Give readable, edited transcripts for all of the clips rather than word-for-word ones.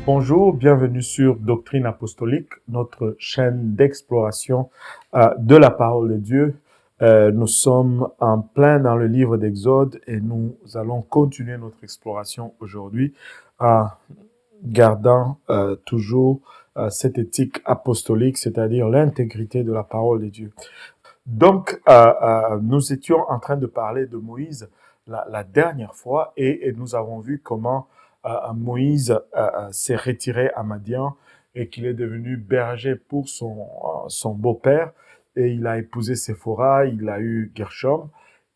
Bonjour, bienvenue sur Doctrine Apostolique, notre chaîne d'exploration de la parole de Dieu. Nous sommes en plein dans le livre d'Exode et nous allons continuer notre exploration aujourd'hui en gardant toujours cette éthique apostolique, c'est-à-dire l'intégrité de la parole de Dieu. Donc, nous étions en train de parler de Moïse la dernière fois et nous avons vu comment Moïse s'est retiré à Madian et qu'il est devenu berger pour son beau-père et il a épousé Séphora, il a eu Gershom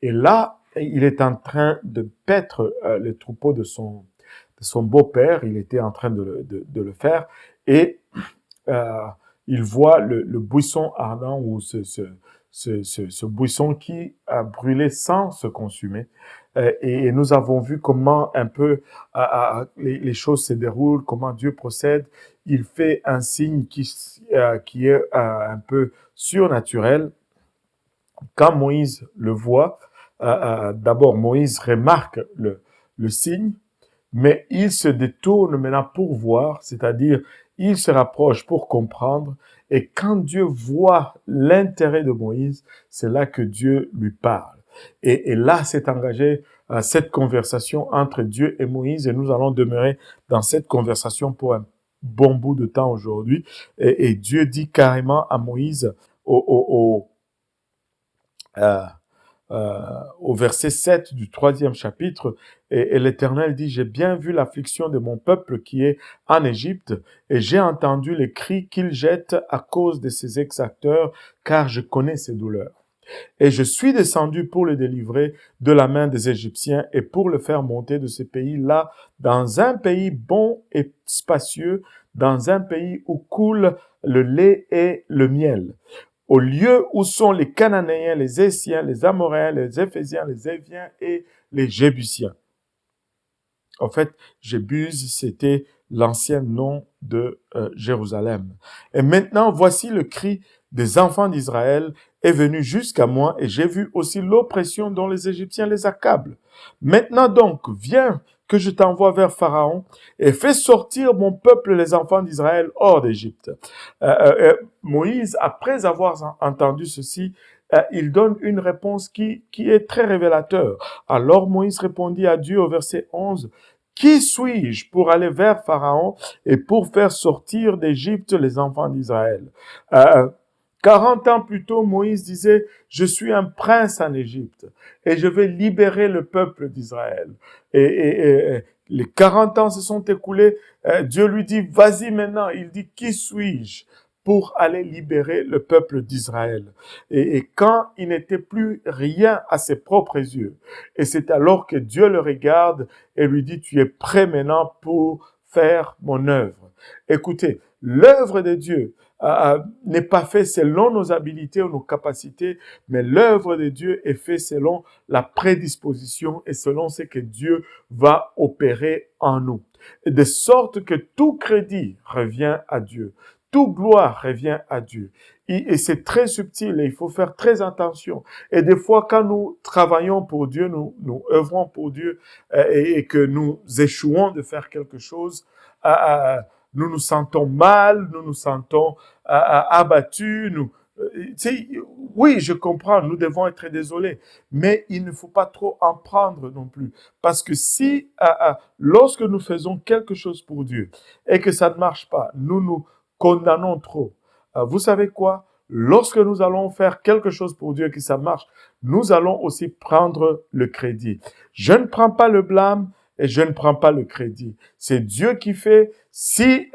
et là, il est en train de paître le troupeau de son beau-père, il était en train de le faire et euh, il voit le buisson ardent ou ce buisson qui a brûlé sans se consumer. Et nous avons vu comment un peu les choses se déroulent, comment Dieu procède. Il fait un signe qui est un peu surnaturel. Quand Moïse le voit, d'abord Moïse remarque le signe, mais il se détourne maintenant pour voir, c'est-à-dire il se rapproche pour comprendre. Et quand Dieu voit l'intérêt de Moïse, c'est là que Dieu lui parle. Et là s'est engagée cette conversation entre Dieu et Moïse, et nous allons demeurer dans cette conversation pour un bon bout de temps aujourd'hui. Et Dieu dit carrément à Moïse euh, au verset 7 du 3e chapitre, et l'Éternel dit, j'ai bien vu l'affliction de mon peuple qui est en Égypte, et j'ai entendu les cris qu'il jette à cause de ses exacteurs, car je connais ses douleurs. Et je suis descendu pour le délivrer de la main des Égyptiens et pour le faire monter de ce pays-là dans un pays bon et spacieux, dans un pays où coule le lait et le miel, au lieu où sont les Cananéens, les Essiens, les Amoréens, les Éphésiens, les Éviens et les Jébusiens. En fait, Jébus, c'était l'ancien nom de Jérusalem. Et maintenant, voici le cri des enfants d'Israël est venu jusqu'à moi et j'ai vu aussi l'oppression dont les Égyptiens les accablent. Maintenant donc, viens que je t'envoie vers Pharaon et fais sortir mon peuple, les enfants d'Israël, hors d'Égypte. Moïse, après avoir entendu ceci, il donne une réponse qui est très révélateur. Alors Moïse répondit à Dieu au verset 11, « Qui suis-je pour aller vers Pharaon et pour faire sortir d'Égypte les enfants d'Israël » 40 ans plus tôt, Moïse disait, « Je suis un prince en Égypte et je vais libérer le peuple d'Israël. » Et les 40 ans se sont écoulés. Dieu lui dit, « Vas-y maintenant. » Il dit, « Qui suis-je pour aller libérer le peuple d'Israël ?» Et quand il n'était plus rien à ses propres yeux, et c'est alors que Dieu le regarde et lui dit, « Tu es prêt maintenant pour faire mon œuvre. » Écoutez, l'œuvre de Dieu n'est pas faite selon nos habilités ou nos capacités, mais l'œuvre de Dieu est faite selon la prédisposition et selon ce que Dieu va opérer en nous. Et de sorte que tout crédit revient à Dieu. Toute gloire revient à Dieu. Et c'est très subtil et il faut faire très attention. Et des fois, quand nous travaillons pour Dieu, nous œuvrons pour Dieu et que nous échouons de faire quelque chose, nous nous sentons mal, nous nous sentons abattus. Oui, je comprends, nous devons être désolés, mais il ne faut pas trop en prendre non plus. Parce que si, lorsque nous faisons quelque chose pour Dieu et que ça ne marche pas, nous nous condamnons trop. Vous savez quoi? Lorsque nous allons faire quelque chose pour Dieu et que ça marche, nous allons aussi prendre le crédit. Je ne prends pas le blâme et je ne prends pas le crédit. C'est Dieu qui fait. Si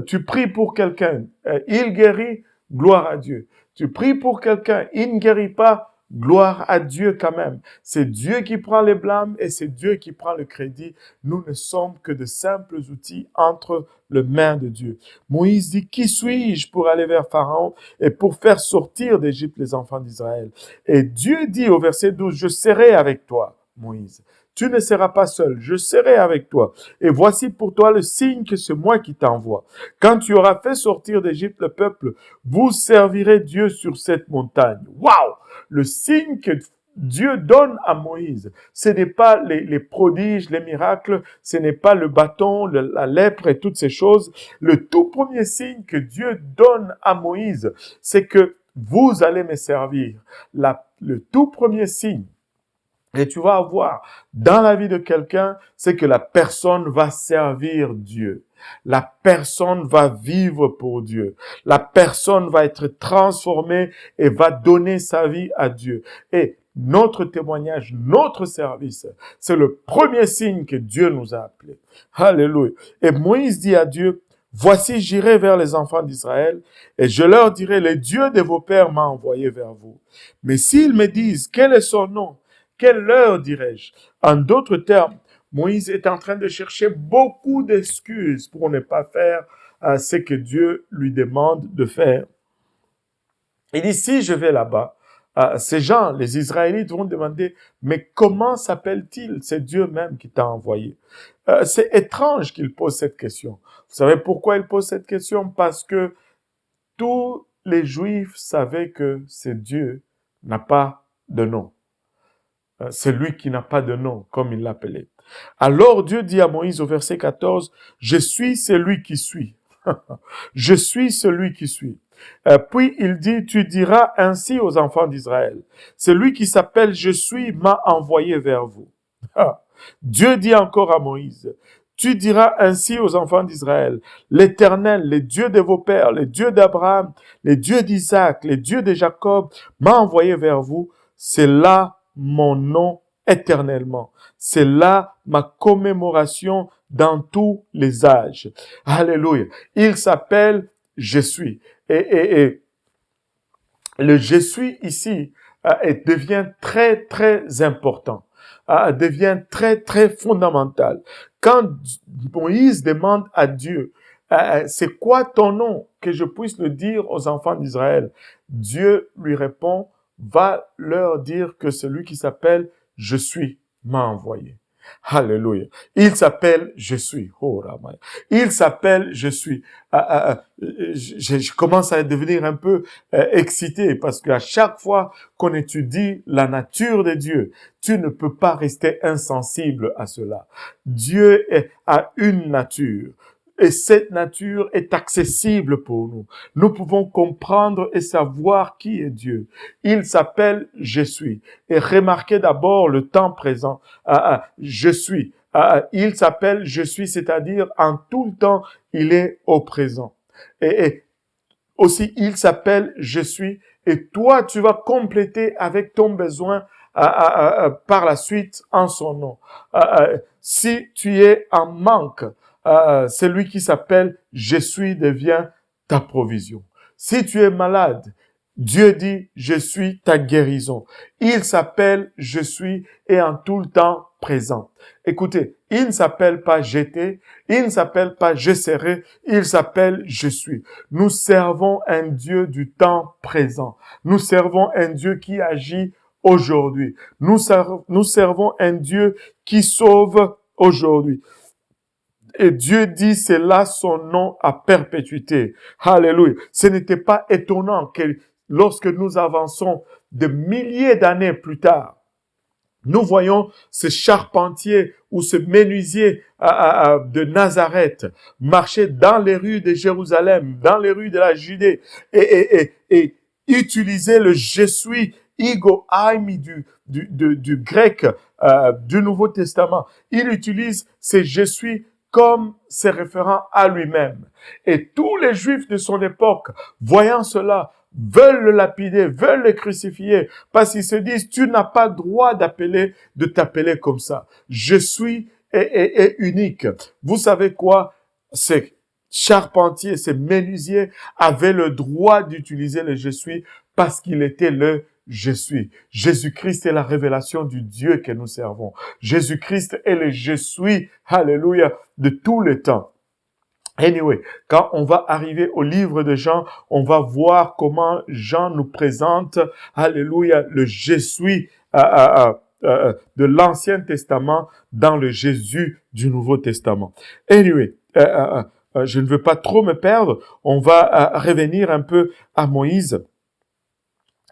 tu pries pour quelqu'un, il guérit, gloire à Dieu. Tu pries pour quelqu'un, il ne guérit pas, gloire à Dieu quand même. C'est Dieu qui prend les blâmes et c'est Dieu qui prend le crédit. Nous ne sommes que de simples outils entre les mains de Dieu. Moïse dit, « Qui suis-je pour aller vers Pharaon et pour faire sortir d'Égypte les enfants d'Israël ?» Et Dieu dit au verset 12, « Je serai avec toi, Moïse. Tu ne seras pas seul, je serai avec toi. Et voici pour toi le signe que c'est moi qui t'envoie. Quand tu auras fait sortir d'Égypte le peuple, vous servirez Dieu sur cette montagne. » Waouh! Le signe que Dieu donne à Moïse. Ce n'est pas les prodiges, les miracles, ce n'est pas le bâton, la lèpre et toutes ces choses. Le tout premier signe que Dieu donne à Moïse, c'est que vous allez me servir. Le tout premier signe, et tu vas avoir dans la vie de quelqu'un, c'est que la personne va servir Dieu. La personne va vivre pour Dieu. La personne va être transformée et va donner sa vie à Dieu. Et notre témoignage, notre service, c'est le premier signe que Dieu nous a appelés. Alléluia. Et Moïse dit à Dieu, voici, j'irai vers les enfants d'Israël et je leur dirai, le Dieu de vos pères m'a envoyé vers vous. Mais s'ils me disent, quel est son nom? Quelle leur dirais-je? En d'autres termes, Moïse est en train de chercher beaucoup d'excuses pour ne pas faire ce que Dieu lui demande de faire. Il dit, si je vais là-bas, ces gens, les Israélites vont demander, mais comment s'appelle-t-il? C'est Dieu même qui t'a envoyé. C'est étrange qu'il pose cette question. Vous savez pourquoi il pose cette question? Parce que tous les Juifs savaient que ce Dieu n'a pas de nom. C'est lui qui n'a pas de nom, comme il l'appelait. Alors Dieu dit à Moïse au verset 14, « Je suis celui qui suis. Je suis celui qui suis. » Puis il dit, « Tu diras ainsi aux enfants d'Israël, celui qui s'appelle « Je suis » m'a envoyé vers vous. » Dieu dit encore à Moïse, « Tu diras ainsi aux enfants d'Israël, l'Éternel, le Dieu de vos pères, le Dieu d'Abraham, le Dieu d'Isaac, le Dieu de Jacob m'a envoyé vers vous. C'est là mon nom éternellement. C'est là ma commémoration dans tous les âges. » Alléluia. Il s'appelle « Je suis ». Et le « Je suis » ici devient très, très important. Devient très, très fondamental. Quand Moïse demande à Dieu, c'est quoi ton nom, que je puisse le dire aux enfants d'Israël? Dieu lui répond, va leur dire que celui qui s'appelle « Je suis » m'a envoyé. Alléluia. Il s'appelle « Je suis ». Oh, Ramaya. Il s'appelle « Je suis ». Je commence à devenir un peu excité parce qu'à chaque fois qu'on étudie la nature de Dieu, tu ne peux pas rester insensible à cela. Dieu a une nature. Et cette nature est accessible pour nous. Nous pouvons comprendre et savoir qui est Dieu. Il s'appelle « Je suis ». Et remarquez d'abord le temps présent. Je suis. Il s'appelle « Je suis », c'est-à-dire en tout le temps, il est au présent. Et aussi, il s'appelle « Je suis ». Et toi, tu vas compléter avec ton besoin par la suite en son nom. Si tu es en manque, celui qui s'appelle « Je suis » devient ta provision. Si tu es malade, Dieu dit « Je suis ta guérison ». Il s'appelle « Je suis » et en tout le temps présent. Écoutez, il ne s'appelle pas « J'étais », il ne s'appelle pas « Je serai », il s'appelle « Je suis ». Nous servons un Dieu du temps présent. Nous servons un Dieu qui agit aujourd'hui. Nous servons un Dieu qui sauve aujourd'hui. Et Dieu dit, c'est là son nom à perpétuité. Alléluia. Ce n'était pas étonnant que lorsque nous avançons de milliers d'années plus tard, nous voyons ce charpentier ou ce menuisier de Nazareth marcher dans les rues de Jérusalem, dans les rues de la Judée et utiliser le « je suis », ego aimi du grec du Nouveau Testament. Il utilise ce « je suis » comme se référant à lui-même. Et tous les Juifs de son époque, voyant cela, veulent le lapider, veulent le crucifier, parce qu'ils se disent, tu n'as pas droit de t'appeler comme ça. Je suis est unique. Vous savez quoi? Ces charpentiers, ces menuisiers avaient le droit d'utiliser le je suis parce qu'il était le je suis. Jésus-Christ est la révélation du Dieu que nous servons. Jésus-Christ est le je suis, alléluia, de tous les temps. Anyway, quand on va arriver au livre de Jean, on va voir comment Jean nous présente, alléluia, le je suis de l'Ancien Testament dans le Jésus du Nouveau Testament. Anyway, je ne veux pas trop me perdre, on va revenir un peu à Moïse.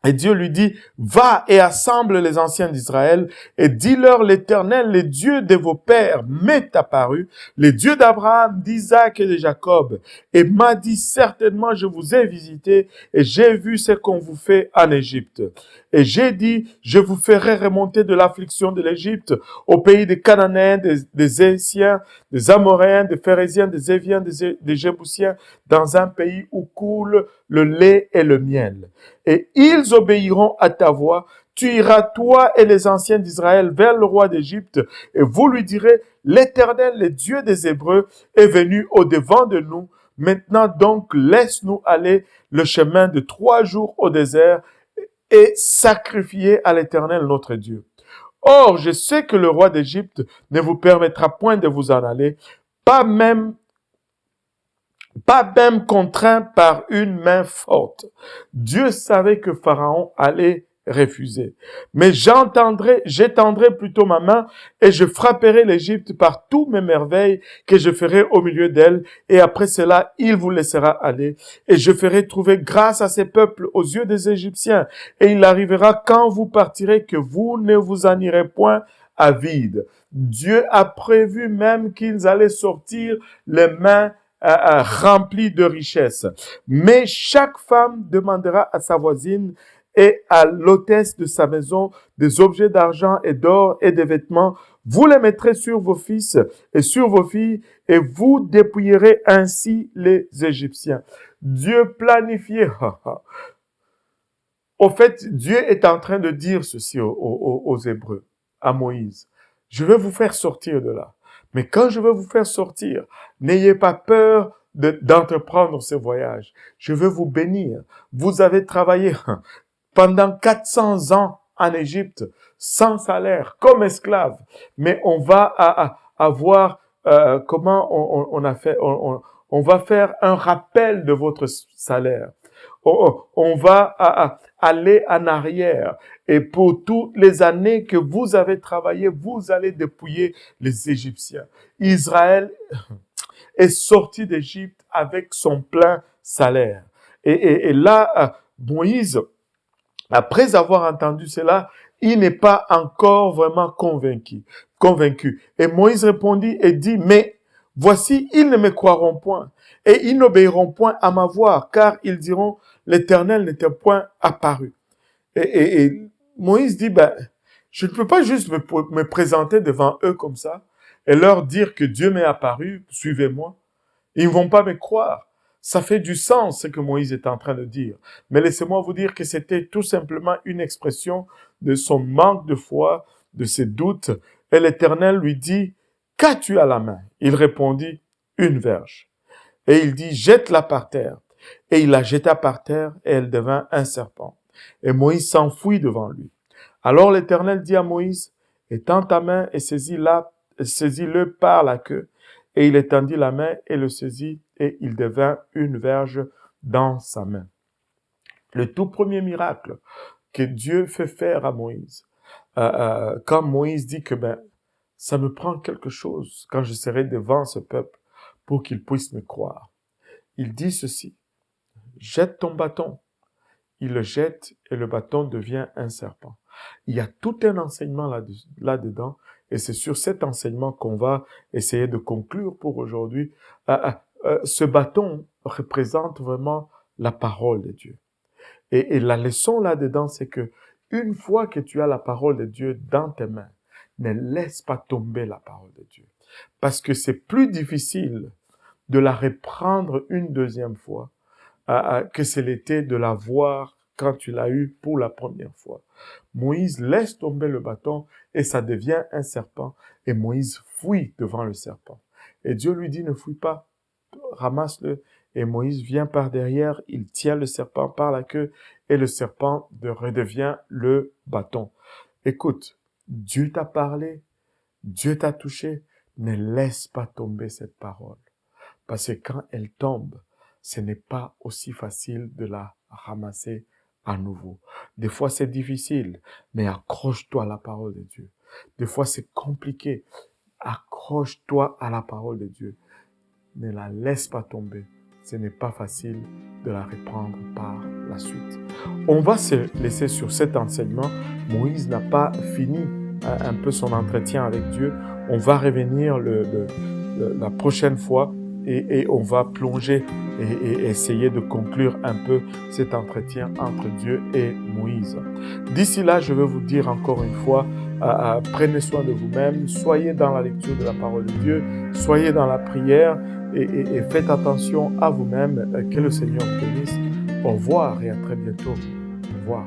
Et Dieu lui dit, va et assemble les anciens d'Israël et dis-leur l'Éternel, les dieux de vos pères, m'est apparu, les dieux d'Abraham, d'Isaac et de Jacob, et m'a dit, certainement je vous ai visité et j'ai vu ce qu'on vous fait en Égypte. Et j'ai dit, je vous ferai remonter de l'affliction de l'Égypte au pays des Cananéens, des Hésiens, des Amoréens, des Phérésiens, des Éviens, des Jébusiens, dans un pays où coule le lait et le miel. Et ils obéiront à ta voix. Tu iras, toi et les anciens d'Israël, vers le roi d'Égypte, et vous lui direz, l'Éternel, le Dieu des Hébreux, est venu au-devant de nous. Maintenant donc, laisse-nous aller le chemin de 3 jours au désert et sacrifier à l'Éternel notre Dieu. Or, je sais que le roi d'Égypte ne vous permettra point de vous en aller, pas même contraint par une main forte. Dieu savait que Pharaon allait refuser. Mais j'étendrai plutôt ma main et je frapperai l'Égypte par tous mes merveilles que je ferai au milieu d'elle. Et après cela, il vous laissera aller. Et je ferai trouver grâce à ces peuples aux yeux des Égyptiens. Et il arrivera quand vous partirez que vous ne vous en irez point à vide. Dieu a prévu même qu'ils allaient sortir les mains rempli de richesses. Mais chaque femme demandera à sa voisine et à l'hôtesse de sa maison des objets d'argent et d'or et des vêtements. Vous les mettrez sur vos fils et sur vos filles et vous dépouillerez ainsi les Égyptiens. Dieu planifiait. Au fait, Dieu est en train de dire ceci aux Hébreux, à Moïse. Je vais vous faire sortir de là. Mais quand je vais vous faire sortir, n'ayez pas peur d'entreprendre ce voyage. Je vais vous bénir. Vous avez travaillé pendant 400 ans en Égypte, sans salaire, comme esclave. Mais on va avoir comment on a fait. On va faire un rappel de votre salaire. On va aller en arrière. Et pour toutes les années que vous avez travaillé, vous allez dépouiller les Égyptiens. Israël est sorti d'Égypte avec son plein salaire. Et là, Moïse, après avoir entendu cela, il n'est pas encore vraiment convaincu. Et Moïse répondit et dit, mais voici, ils ne me croiront point et ils n'obéiront point à ma voix, car ils diront, l'Éternel n'était point apparu. Et Moïse dit, je ne peux pas juste me présenter devant eux comme ça et leur dire que Dieu m'est apparu, suivez-moi. Ils ne vont pas me croire. Ça fait du sens ce que Moïse est en train de dire. Mais laissez-moi vous dire que c'était tout simplement une expression de son manque de foi, de ses doutes. Et l'Éternel lui dit, qu'as-tu à la main? Il répondit, une verge. Et il dit, jette-la par terre. Et il la jeta par terre et elle devint un serpent. Et Moïse s'enfuit devant lui. Alors l'Éternel dit à Moïse, étends ta main et saisis-le par la queue. Et il étendit la main et le saisit, et il devint une verge dans sa main. Le tout premier miracle que Dieu fait faire à Moïse, quand Moïse dit que ça me prend quelque chose quand je serai devant ce peuple pour qu'il puisse me croire. Il dit ceci, jette ton bâton. Il le jette et le bâton devient un serpent. Il y a tout un enseignement là-dedans et c'est sur cet enseignement qu'on va essayer de conclure pour aujourd'hui. Ce bâton représente vraiment la parole de Dieu. Et la leçon là-dedans, c'est que une fois que tu as la parole de Dieu dans tes mains, ne laisse pas tomber la parole de Dieu. Parce que c'est plus difficile de la reprendre une deuxième fois que c'est l'était de la voir quand tu l'as eu pour la première fois. Moïse laisse tomber le bâton et ça devient un serpent. Et Moïse fuit devant le serpent. Et Dieu lui dit, ne fuis pas, ramasse-le. Et Moïse vient par derrière, il tient le serpent par la queue et le serpent redevient le bâton. Écoute, Dieu t'a parlé, Dieu t'a touché, ne laisse pas tomber cette parole. Parce que quand elle tombe, ce n'est pas aussi facile de la ramasser à nouveau. Des fois, c'est difficile, mais accroche-toi à la parole de Dieu. Des fois, c'est compliqué. Accroche-toi à la parole de Dieu. Ne la laisse pas tomber. ce n'est pas facile de la reprendre par la suite. On va se laisser sur cet enseignement. Moïse n'a pas fini un peu son entretien avec Dieu. On va revenir la prochaine fois et on va plonger et essayer de conclure un peu cet entretien entre Dieu et Moïse. D'ici là, je veux vous dire encore une fois, prenez soin de vous-même, soyez dans la lecture de la parole de Dieu, soyez dans la prière et faites attention à vous-même. Que le Seigneur vous bénisse. Au revoir et à très bientôt. Au revoir.